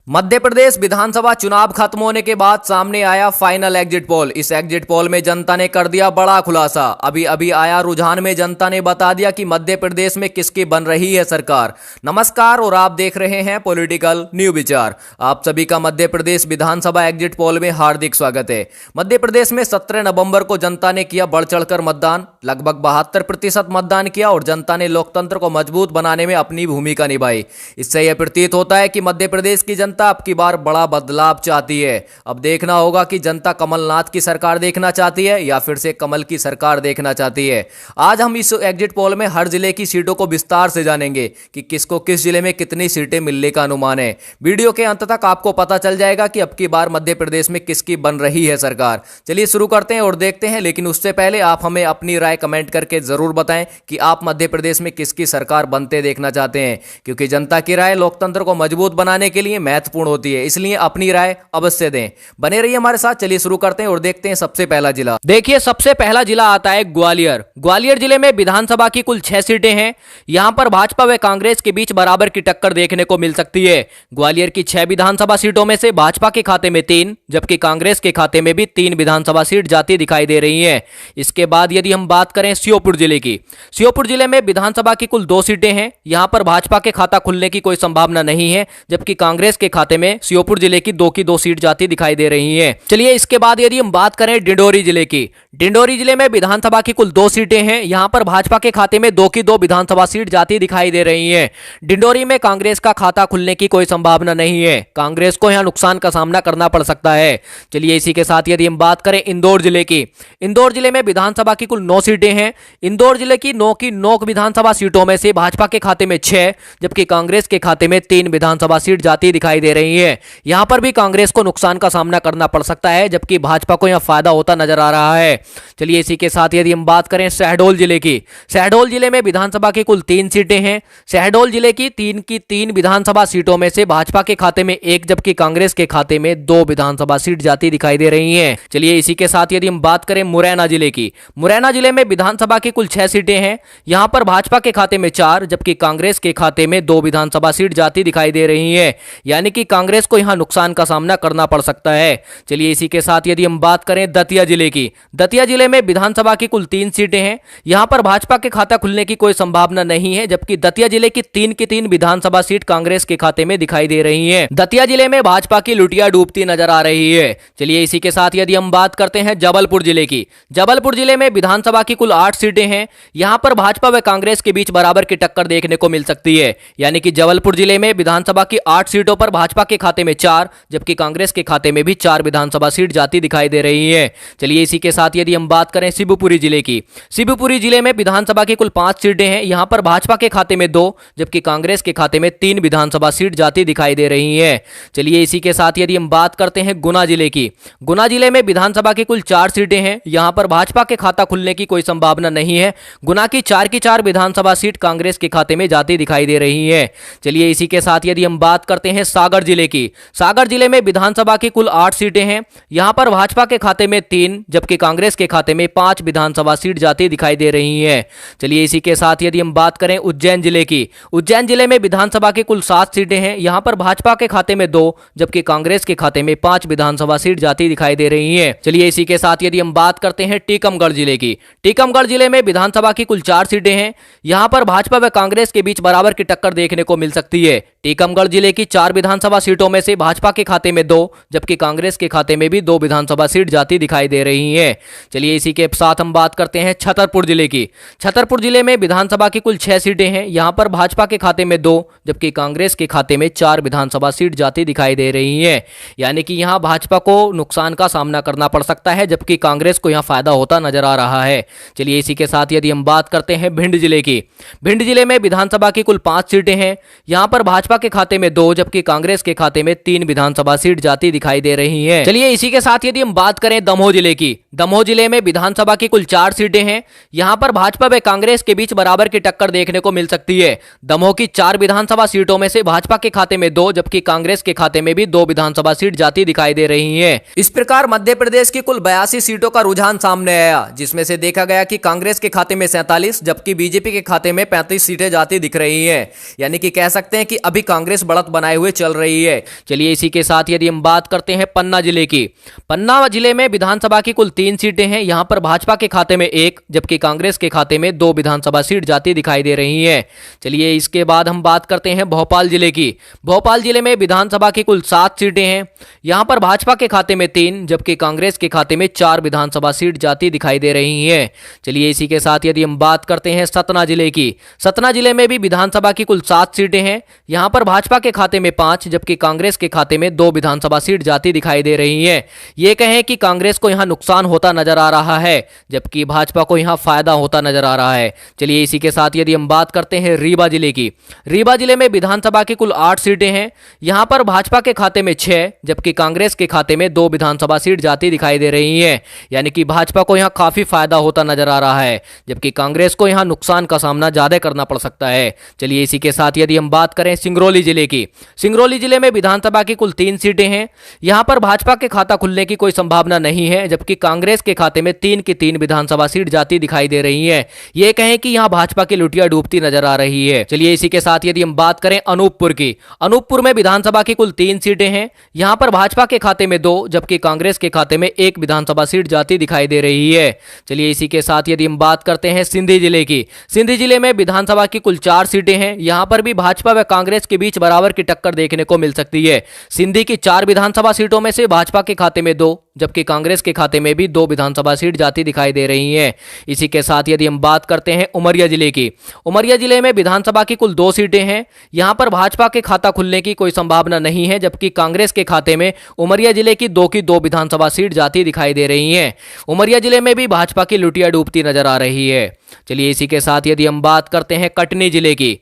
मध्य प्रदेश विधानसभा चुनाव खत्म होने के बाद सामने आया फाइनल एग्जिट पोल। इस एग्जिट पोल में जनता ने कर दिया बड़ा खुलासा। अभी अभी आया रुझान में जनता ने बता दिया कि मध्य प्रदेश में किसकी बन रही है सरकार। नमस्कार और आप देख रहे हैं पॉलिटिकल न्यू विचार। आप सभी का मध्य प्रदेश विधानसभा एग्जिट पोल में हार्दिक स्वागत है। मध्य प्रदेश में 17 नवंबर को जनता ने किया बढ़ चढ़कर मतदान। लगभग 72% मतदान किया और जनता ने लोकतंत्र को मजबूत बनाने में अपनी भूमिका निभाई। इससे यह प्रतीत होता है कि मध्य प्रदेश की जनता अब की बार बड़ा बदलाव चाहती है। अब देखना होगा कि जनता कमलनाथ की सरकार देखना चाहती है या फिर से कमल की सरकार देखना चाहती है। आज हम इस एग्जिट पोल में हर जिले की सीटों को विस्तार से जानेंगे कि किसको किस जिले में कितनी सीटें मिलने का अनुमान है। वीडियो के अंत तक आपको पता चल जाएगा कि अब की बार मध्य प्रदेश में किसकी बन रही है सरकार। चलिए शुरू करते हैं और देखते हैं, लेकिन उससे पहले आप हमें अपनी राय कमेंट करके जरूर बताएं कि आप मध्य प्रदेश में किसकी सरकार बनते देखना चाहते हैं, क्योंकि जनता की राय लोकतंत्र को मजबूत बनाने के लिए महत्वपूर्ण होती है। इसलिए अपनी राय अवश्य दें। बने रहिए हमारे साथ। चलिए शुरू करते हैं और देखते हैं सबसे पहला जिला। देखिए सबसे पहला जिला आता है ग्वालियर। ग्वालियर जिले में विधानसभा की कुल 6 सीटें हैं। यहां पर भाजपा व कांग्रेस के बीच बराबर की टक्कर देखने को मिल सकती है। ग्वालियर की 6 विधानसभा सीटों में से भाजपा के खाते में 3 जबकि कांग्रेस के खाते में भी 3 विधानसभा सीट जाती दिखाई दे रही है। इसके बाद यदि हम बात करें श्योपुर जिले की, श्योपुर जिले में विधानसभा की कुल 2 सीटें हैं। यहां पर भाजपा के खाता खुलने की कोई संभावना नहीं है, जबकि कांग्रेस के खाते में श्योपुर जिले की 2 की 2 सीट जाती दिखाई दे रही हैं। चलिए इसके बाद यदि हम बात करें डिंडोरी जिले की, डिंडोरी जिले में विधानसभा की कुल 2 सीटें हैं। यहां पर भाजपा के खाते में 2 की 2 विधानसभा सीट जाती दिखाई दे रही हैं। डिंडोरी में कांग्रेस का खाता खुलने की कोई संभावना नहीं है। कांग्रेस को यहां नुकसान का सामना करना पड़ सकता है। चलिए इसी के साथ यदि हम बात करें इंदौर जिले की, इंदौर जिले में विधानसभा की कुल 9 सीटें हैं। इंदौर जिले की 9 की 9 विधानसभा सीटों में से भाजपा के खाते में 6 जबकि कांग्रेस के खाते में 3 विधानसभा सीट जाती दिखाई दे रही है। यहां पर भी कांग्रेस को नुकसान का सामना करना पड़ सकता है, जबकि भाजपा को यहां फायदा होता नजर आ रहा है। चलिए इसी के साथ यदि हम बात करें शहडोल जिले की, शहडोल जिले में विधानसभा की कुल 3 सीटें हैं। शहडोल जिले की 3 विधानसभा सीटों में से भाजपा के खाते में 1 जबकि कांग्रेस के खाते में 2 विधानसभा सीट जाती दिखाई दे रही हैं। चलिए इसी के साथ यदि हम बात करें मुरैना जिले की, मुरैना जिले में विधानसभा की कुल 6 सीटें हैं। यहां पर भाजपा के खाते में 4 जबकि कांग्रेस के खाते में 2 विधानसभा सीट जाती दिखाई दे रही है। यानी कि कांग्रेस को यहां नुकसान का सामना करना पड़ सकता है। चलिए इसी के साथ यदि हम बात करें दतिया जिले की, दतिया जिले में विधानसभा की कुल 3 सीटें हैं। यहां पर भाजपा के खाता खुलने की कोई संभावना नहीं है, जबकि दतिया जिले की 3 विधानसभा सीट कांग्रेस के खाते में दिखाई दे रही हैं। दतिया जिले में भाजपा की लुटिया डूबती नजर आ रही है। चलिए इसी के साथ यदि हम बात करते हैं जबलपुर जिले की, जबलपुर जिले में विधानसभा की कुल 8 सीटें हैं। यहां पर भाजपा व कांग्रेस के बीच बराबर की टक्कर देखने को मिल सकती है। यानी कि जबलपुर जिले में विधानसभा की 8 सीटों पर भाजपा के खाते में 4 जबकि कांग्रेस के खाते में भी 4 विधानसभा सीट जाती दिखाई दे रही है। चलिए इसी के साथ यदि हम बात करें शिवपुरी जिले की, शिवपुरी जिले में विधानसभा की कुल 5 सीटें हैं। यहां पर भाजपा के खाते में 2 जबकि कांग्रेस के खाते में 3 विधानसभा सीट जाती दिखाई दे रही है। चलिए इसी के साथ यदि हम बात करते हैं गुना जिले की, गुना जिले में विधानसभा की कुल 4 सीटें हैं। यहां पर भाजपा के खाता खुलने की कोई संभावना नहीं है। गुना की 4 विधानसभा सीट कांग्रेस के खाते में जाती दिखाई दे रही है। चलिए इसी के साथ यदि हम बात करते हैं सागर जिले की, सागर जिले में विधानसभा की कुल 8 सीटें हैं। यहां पर भाजपा के खाते में 3 जबकि कांग्रेस के खाते में 5 विधानसभा सीट जाती दिखाई दे रही है। चलिए इसी के साथ यदि हम बात करें उज्जैन जिले की, उज्जैन जिले में विधानसभा की कुल 7 सीटें हैं। यहां पर भाजपा के खाते में 2 जबकि कांग्रेस के खाते में 5 विधानसभा सीट जाती दिखाई दे रही है। चलिए इसी के साथ यदि हम बात करते हैं टीकमगढ़ जिले की, टीकमगढ़ जिले में विधानसभा की कुल 4 सीटें हैं। यहां पर भाजपा व कांग्रेस के बीच बराबर की टक्कर देखने को मिल सकती है। टीकमगढ़ जिले की 4 विधानसभा सीटों में से भाजपा के खाते में 2 जबकि कांग्रेस के खाते में भी 2 विधानसभा सीट जाती दिखाई दे रही है। चलिए इसी के साथ हम बात करते हैं छतरपुर जिले की, छतरपुर जिले में विधानसभा की कुल 6 सीटें हैं। यहां पर भाजपा के खाते में 2 जबकि कांग्रेस के खाते में 4 विधानसभा सीट जाती दिखाई दे रही है। यानी कि यहां भाजपा को नुकसान का सामना करना पड़ सकता है, जबकि कांग्रेस को यहां फायदा होता नजर आ रहा है। चलिए इसी के साथ यदि हम बात करते हैं भिंड जिले की, भिंड जिले में विधानसभा की कुल 5 सीटें हैं। यहां पर भाजपा के खाते में 2 जबकि कांग्रेस के खाते में 3 विधानसभा सीट जाती दिखाई दे रही है। चलिए इसी के साथ यदि हम बात करें दमोह जिले की, दमोह जिले में विधानसभा की कुल 4 सीटें हैं। यहां पर भाजपा व कांग्रेस के बीच बराबर की टक्कर देखने को मिल सकती है। दमोह की 4 विधानसभा सीटों में से भाजपा के खाते में 2 जबकि कांग्रेस के खाते में भी 2 विधानसभा सीट जाती दिखाई दे रही है। इस प्रकार मध्य प्रदेश की कुल 82 सीटों का रुझान सामने आया, जिसमें से देखा गया कि कांग्रेस के खाते में 47 जबकि बीजेपी के खाते में 35 सीटें जाती दिख रही हैं। यानी कि कह सकते हैं कि अभी कांग्रेस बढ़त बनाए हुए चल रही है। चलिए इसी के साथ यदि हम बात करते हैं पन्ना जिले की, पन्ना जिले में विधानसभा की कुल 3 सीटें हैं। यहां पर भाजपा के खाते में 1 जबकि कांग्रेस के खाते में 2 विधानसभा सीट जाती दिखाई दे रही हैं। चलिए इसके बाद हम बात करते हैं भोपाल जिले की। भोपाल जिले में विधानसभा की कुल 7 सीटें हैं। यहां पर भाजपा के खाते में 3 जबकि कांग्रेस के खाते में 4 विधानसभा सीट जाती दिखाई दे रही हैं। चलिए इसी के साथ यदि हम बात करते हैं सतना जिले की, सतना जिले में भी विधानसभा की कुल 7 सीटें हैं। यहां पर भाजपा के खाते में 5 जबकि कांग्रेस के खाते में 2 विधानसभा सीट जाती दिखाई दे रही हैं। ये कहें कि कांग्रेस को यहां नुकसान होता नजर आ रहा है जबकि भाजपा को यहां फायदा होता नजर आ रहा है। चलिए इसी के साथ यदि हम बात करते हैं रीवा जिले की, रीवा जिले में विधानसभा की कुल 8 सीटें हैं। यहां पर भाजपा के खाते में 6 जबकि कांग्रेस के खाते में 2 विधानसभा सीट जाती दिखाई दे रही हैं। यानी कि भाजपा को यहां काफी फायदा होता नजर आ रहा है जबकि कांग्रेस को यहां नुकसान का सामना ज्यादा करना पड़ सकता है। चलिए इसी के साथ यदि हम बात करें सिंगरौली जिले की, सिंगरौली जिले में विधानसभा की कुल 3 सीटें हैं। यहां पर भाजपा के खाता खुलने की कोई संभावना नहीं है जबकि कांग्रेस के खाते में 3 की 3 विधानसभा सीट जाती दिखाई दे रही है। यह कहें कि यहां भाजपा की लुटिया डूबती नजर आ रही है। चलिए इसी के साथ यदि हम बात करें अनूपपुर की, अनूपपुर में विधानसभा की कुल 3 सीटें हैं। यहां पर भाजपा के खाते में 2 जबकि कांग्रेस के खाते में 1 विधानसभा सीट जाती दिखाई दे रही है। चलिए इसी के साथ यदि हम बात करते हैं सिंधी जिले की, सिंधी जिले में विधानसभा की कुल 4 सीटें हैं। यहां पर भी भाजपा व कांग्रेस के बीच बराबर की टक्कर देखने को मिल सकती है। सिंधी की 4 विधानसभा सीटों में से भाजपा के खाते में 2 जबकि कांग्रेस के खाते में भी 2 विधानसभा सीट जाती दिखाई दे रही हैं। इसी के साथ यदि हम बात करते हैं उमरिया जिले की, उमरिया जिले में विधानसभा की कुल 2 सीटें हैं। यहां पर भाजपा के खाता खुलने की कोई संभावना नहीं है जबकि कांग्रेस के खाते में उमरिया जिले की 2 विधानसभा सीट जाती दिखाई दे रही हैं। उमरिया जिले में भी भाजपा की लुटिया डूबती नजर आ रही है। चलिए इसी के साथ यदि हम बात करते हैं कटनी जिले की,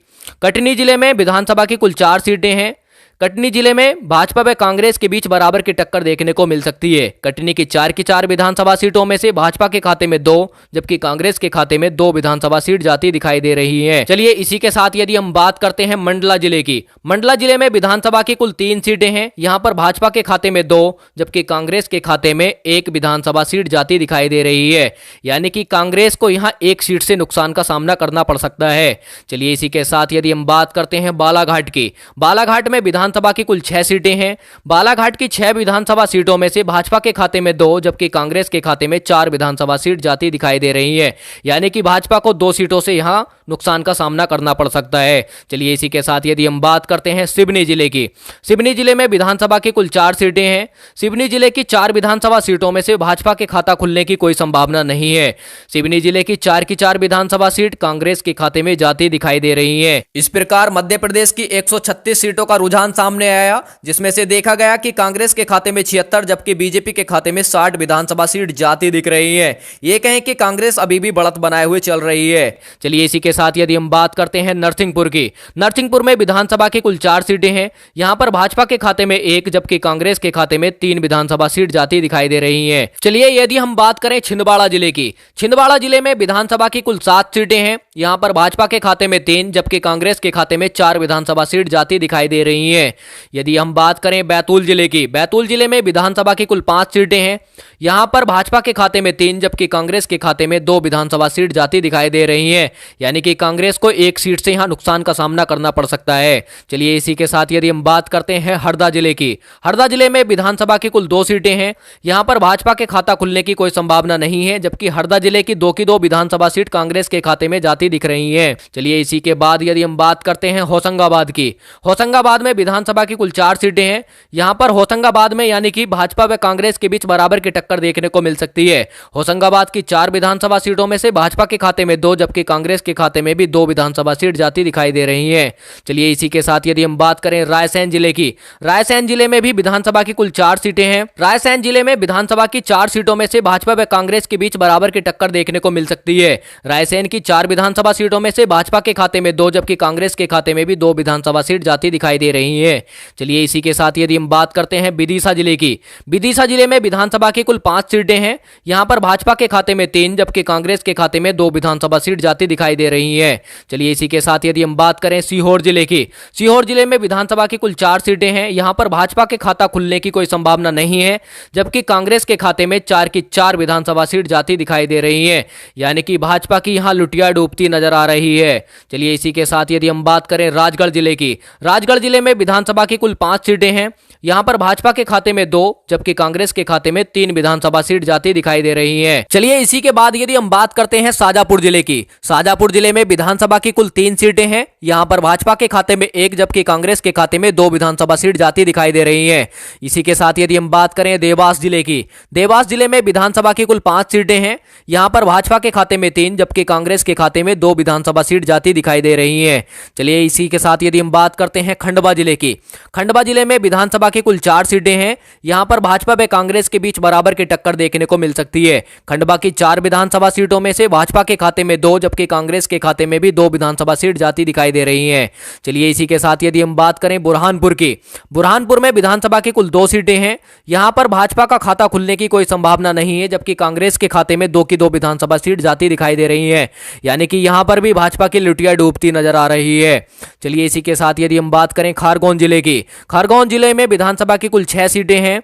कटनी जिले में विधानसभा की कुल 4 सीटें हैं। कटनी जिले में भाजपा व कांग्रेस के बीच बराबर की टक्कर देखने को मिल सकती है। कटनी की 4 विधानसभा सीटों में से भाजपा के खाते में 2 जबकि कांग्रेस के खाते में 2 विधानसभा सीट जाती दिखाई दे रही है। चलिए इसी के साथ यदि हम बात करते हैं मंडला जिले की, मंडला जिले में विधानसभा की कुल 3 सीटें हैं। यहां पर भाजपा के खाते में 2 जबकि कांग्रेस के खाते में 1 विधानसभा सीट जाती दिखाई दे रही है। यानी कि कांग्रेस को यहां 1 सीट से नुकसान का सामना करना पड़ सकता है। चलिए इसी के साथ यदि हम बात करते हैं बालाघाट की, बालाघाट में विधानसभा की कुल 6 सीटें हैं। बालाघाट की 6 विधानसभा सीटों में से भाजपा के खाते में 2 जबकि कांग्रेस के खाते में 4 विधानसभा सीट जाती दिखाई दे रही है। यानी कि भाजपा को 2 सीटों से यहां नुकसान का सामना करना पड़ सकता है। चलिए इसी के साथ यदि हम बात करते हैं सिवनी जिले की, सिवनी जिले में विधानसभा की कुल 4 सीटें हैं। सिवनी जिले की 4 विधानसभा सीटों में से भाजपा के खाता खुलने की कोई संभावना नहीं है। सिवनी जिले की 4 विधानसभा सीट कांग्रेस के खाते में जाती दिखाई दे रही है। इस प्रकार मध्य प्रदेश की 136 सीटों का रुझान सामने आया जिसमें से देखा गया कि कांग्रेस के खाते में 76 जबकि बीजेपी के खाते में 60 विधानसभा सीट जाती दिख रही है। ये कहें कि कांग्रेस अभी भी बढ़त बनाए हुए चल रही है। चलिए इसी के साथ यदि हम बात करते हैं नरसिंहपुर की, नरसिंहपुर में विधानसभा की कुल 4 सीटें हैं। यहां पर भाजपा के खाते में 1 जबकि कांग्रेस के खाते में 3 विधानसभा सीट जाती दिखाई दे रही है। चलिए यदि हम बात करें छिंदवाड़ा जिले की, छिंदवाड़ा जिले में विधानसभा की कुल 7 सीटें हैं। यहां पर भाजपा के खाते में 3 जबकि कांग्रेस के खाते में 4 विधानसभा सीट जाती दिखाई दे रही है। यदि हम बात करें बैतूल जिले की, बैतूल जिले में विधानसभा की कुल 5 सीटें हैं। यहां पर भाजपा के खाते में 3 जबकि कांग्रेस के खाते में 2 विधानसभा सीट जाती दिखाई दे रही हैं। यानी कि कांग्रेस को 1 सीट से यहां नुकसान का सामना करना पड़ सकता है। चलिए इसी के साथ यदि हम बात करते हैं हरदा जिले की, हरदा जिले में विधानसभा की कुल 2 सीटें हैं। यहां पर भाजपा के खाता खुलने की कोई संभावना नहीं है जबकि हरदा जिले की 2 विधानसभा सीट कांग्रेस के खाते में जाती दिख रही है। चलिए इसी के बाद यदि हम बात करते हैं होशंगाबाद की, होशंगाबाद में विधानसभा की कुल 4 सीटें हैं। यहां पर होशंगाबाद में यानी कि भाजपा व कांग्रेस के बीच बराबर की टक्कर देखने को मिल सकती है। होशंगाबाद की 4 विधानसभा सीटों में से भाजपा के खाते में 2 जबकि कांग्रेस के खाते में भी 2 विधानसभा सीट जाती दिखाई दे रही है। चलिए इसी के साथ यदि हम बात करें रायसेन जिले की, रायसेन जिले में भी विधानसभा की कुल 4 सीटें हैं। रायसेन जिले में विधानसभा की 4 सीटों में से भाजपा व कांग्रेस के बीच बराबर की टक्कर देखने को मिल सकती है। रायसेन की 4 विधानसभा सीटों में से भाजपा के खाते में 2 जबकि कांग्रेस के खाते में भी 2 विधानसभा सीट जाती दिखाई दे रही है। चलिए इसी के साथ यदि हम बात करते हैं विदिशा जिले की, विदिशा जिले में विधानसभा की कुल 5 सीटें हैं। यहां पर भाजपा के खाते में 3 जबकि कांग्रेस के खाते में 2 विधानसभा सीट जाती दिखाई दे रही है। चलिए इसी के साथ यदि हम बात करें सीहोर जिले की, सीहोर जिले में विधानसभा की कुल 4 सीटें हैं। यहां पर भाजपा के खाता खुलने की कोई संभावना नहीं है जबकि कांग्रेस के खाते में 4 विधानसभा सीट जाती दिखाई दे रही है। यानी कि भाजपा की यहां लुटिया डूबती नजर आ रही है। चलिए इसी के साथ यदि हम बात करें राजगढ़ जिले की, राजगढ़ जिले में विधानसभा की कुल 5 सीटें हैं। यहाँ पर भाजपा के खाते में 2 जबकि कांग्रेस के खाते में 3 विधानसभा सीट जाती दिखाई दे रही है। चलिए इसी के बाद यदि हम बात करते हैं शाजापुर जिले की, शाजापुर जिले में विधानसभा की कुल 3 सीटें हैं। यहाँ पर भाजपा के खाते में 1 जबकि कांग्रेस के खाते में 2 विधानसभा सीट जाती दिखाई दे रही है। इसी के साथ यदि हम बात करें देवास जिले की, देवास जिले में विधानसभा की कुल 5 सीटें हैं। यहाँ पर भाजपा के खाते में 3 जबकि कांग्रेस के खाते में 2 विधानसभा सीट जाती दिखाई दे रही है। चलिए इसी के साथ यदि हम बात करते हैं खंडवा जिले की, खंडवा जिले में विधानसभा की कुल 4 सीटें हैं। यहां पर भाजपा व कांग्रेस के बीच बराबर की टक्कर देखने को मिल सकती है। खंडवा की 4 विधानसभा सीटों में से भाजपा के खाते में 2 जबकि कांग्रेस के खाते में भी 2 विधानसभा सीट जाती दिखाई दे रही हैं। चलिए इसी के साथ यदि हम बात करें बुरहानपुर की, बुरहानपुर में विधानसभा की कुल 2 सीटें हैं। यहां पर भाजपा का खाता खुलने की कोई संभावना नहीं है जबकि कांग्रेस के खाते में 2 की 2 विधानसभा सीट जाती दिखाई दे रही है। यानी कि यहां पर भी भाजपा की लुटिया डूबती नजर आ रही है। चलिए इसी के साथ यदि हम बात करें खरगोन जिले की, खरगोन जिले में विधानसभा की कुल 6 सीटें हैं।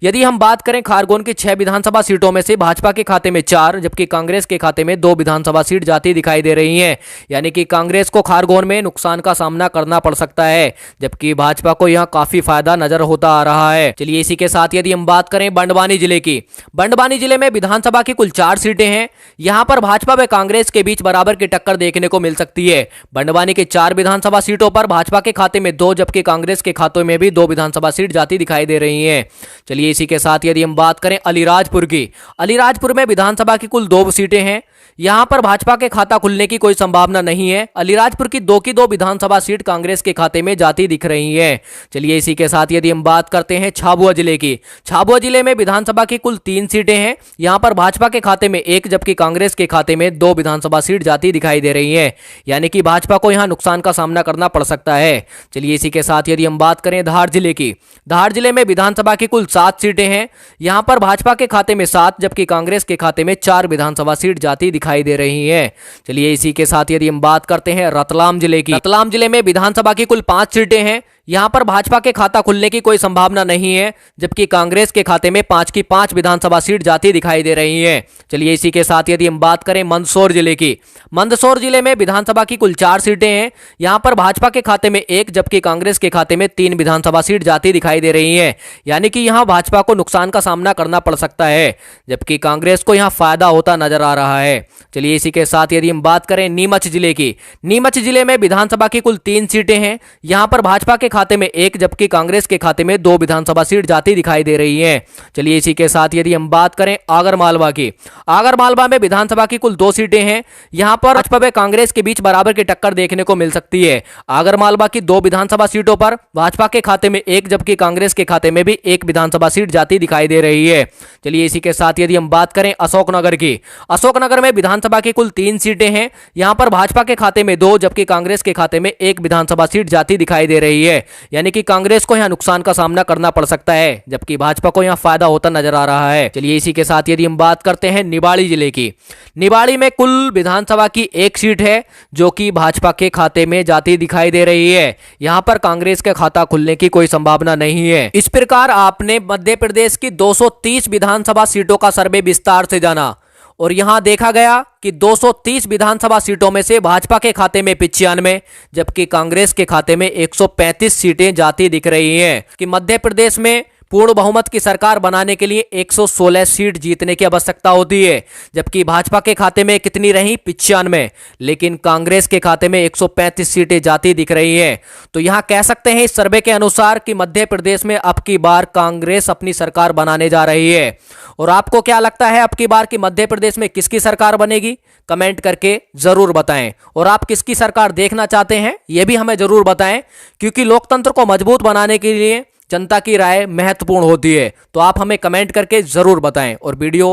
यदि हम बात करें खरगोन की 6 विधानसभा सीटों में से भाजपा के खाते में 4 जबकि कांग्रेस के खाते में 2 विधानसभा सीट जाती दिखाई दे रही हैं। यानी कि कांग्रेस को खरगोन में नुकसान का सामना करना पड़ सकता है जबकि भाजपा को यहां काफी फायदा नजर होता आ रहा है। चलिए इसी के साथ यदि हम बात करें बंडवानी जिले की, बंडवानी जिले में विधानसभा की कुल 4 सीटें हैं। यहां पर भाजपा व कांग्रेस के बीच बराबर की टक्कर देखने को मिल सकती है। बंडवानी के 4 विधानसभा सीटों पर भाजपा के खाते में 2 जबकि कांग्रेस के खातों में भी 2 विधानसभा सीट जाती दिखाई दे रही है। चलिए इसी के साथ यदि हम बात करें अलीराजपुर की, अलीराजपुर में विधानसभा की कुल 2 सीटें हैं। यहां पर भाजपा के खाता खुलने की कोई संभावना नहीं है। अलीराजपुर की 2 की 2 विधानसभा सीट कांग्रेस के खाते में जाती दिख रही है। चलिए इसी के साथ यदि हम बात करते हैं झाबुआ जिले की, झाबुआ जिले में विधानसभा की कुल 3 सीटें हैं। यहां पर भाजपा के खाते में 1 जबकि कांग्रेस के खाते में 2 विधानसभा सीट जाती दिखाई दे रही है। यानी कि भाजपा को यहां नुकसान का सामना करना पड़ सकता है। चलिए इसी के साथ यदि हम बात करें धार जिले की, धार जिले में विधानसभा की कुल 7 सीटें हैं। यहां पर भाजपा के खाते में 7 जबकि कांग्रेस के खाते में 4 विधानसभा सीट जाती दिखाई दे रही है। चलिए इसी के साथ यदि हम बात करते हैं रतलाम जिले की, रतलाम जिले में विधानसभा की कुल 5 सीटें हैं। यहां पर भाजपा के खाता खुलने की कोई संभावना नहीं है जबकि कांग्रेस के खाते में 5 की 5 विधानसभा सीट जाती दिखाई दे रही है। चलिए इसी के साथ यदि हम बात करें मंदसौर जिले की, मंदसौर जिले में विधानसभा की कुल 4 सीटें हैं। यहां पर भाजपा के खाते में 1 जबकि कांग्रेस के खाते में 3 विधानसभा सीट जाती दिखाई दे रही है। यानी कि यहां भाजपा को नुकसान का सामना करना पड़ सकता है जबकि कांग्रेस को यहां फायदा होता नजर आ रहा है। चलिए इसी के साथ यदि हम बात करें नीमच जिले की, नीमच जिले में विधानसभा की कुल 3 सीटें हैं। यहां पर भाजपा के खाते में 1 जबकि कांग्रेस के खाते में 2 विधानसभा सीट जाती दिखाई दे रही है। चलिए इसी के साथ यदि हम बात करें आगरमालवा की, आगरमालवा में विधानसभा की कुल 2 सीटें हैं। यहां पर भाजपा व कांग्रेस के बीच बराबर की टक्कर देखने को मिल सकती है। आगरमालवा की 2 विधानसभा सीटों पर भाजपा के खाते में 1 जबकि कांग्रेस के खाते में भी 1 विधानसभा सीट जाती दिखाई दे रही है। चलिए इसी के साथ यदि हम बात करें अशोकनगर की, अशोकनगर में विधानसभा की कुल 3 सीटें हैं। यहां पर भाजपा के खाते में 2 जबकि कांग्रेस के खाते में 1 विधानसभा सीट जाती दिखाई दे रही है। यानी कि कांग्रेस को यहां नुकसान का सामना करना पड़ सकता है जबकि भाजपा को यहां फायदा होता नजर आ रहा है। चलिए इसी के साथ यदि हम बात करते हैं निवाड़ी जिले की, निवाड़ी में कुल विधानसभा की 1 सीट है जो कि भाजपा के खाते में जाती दिखाई दे रही है। यहां पर कांग्रेस का खाता खुलने की कोई संभावना नहीं है। इस प्रकार आपने मध्य प्रदेश की 230 विधानसभा सीटों का सर्वे विस्तार से जाना और यहां देखा गया कि 230 विधानसभा सीटों में से भाजपा के खाते में 95 जबकि कांग्रेस के खाते में 135 सीटें जाती दिख रही हैं। कि मध्य प्रदेश में पूर्ण बहुमत की सरकार बनाने के लिए 116 सीट जीतने की आवश्यकता होती है जबकि भाजपा के खाते में कितनी रही 95, लेकिन कांग्रेस के खाते में 135 सीटें जाती दिख रही हैं। तो यहां कह सकते हैं इस सर्वे के अनुसार कि मध्य प्रदेश में अब की बार कांग्रेस अपनी सरकार बनाने जा रही है। और आपको क्या लगता है अब की बार की मध्य प्रदेश में किसकी सरकार बनेगी? कमेंट करके जरूर बताएं। और आप किसकी सरकार देखना चाहते हैं यह भी हमें जरूर बताएं, क्योंकि लोकतंत्र को मजबूत बनाने के लिए जनता की राय महत्वपूर्ण होती है। तो आप हमें कमेंट करके जरूर बताएं। और वीडियो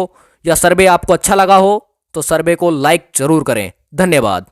या सर्वे आपको अच्छा लगा हो तो सर्वे को लाइक जरूर करें। धन्यवाद।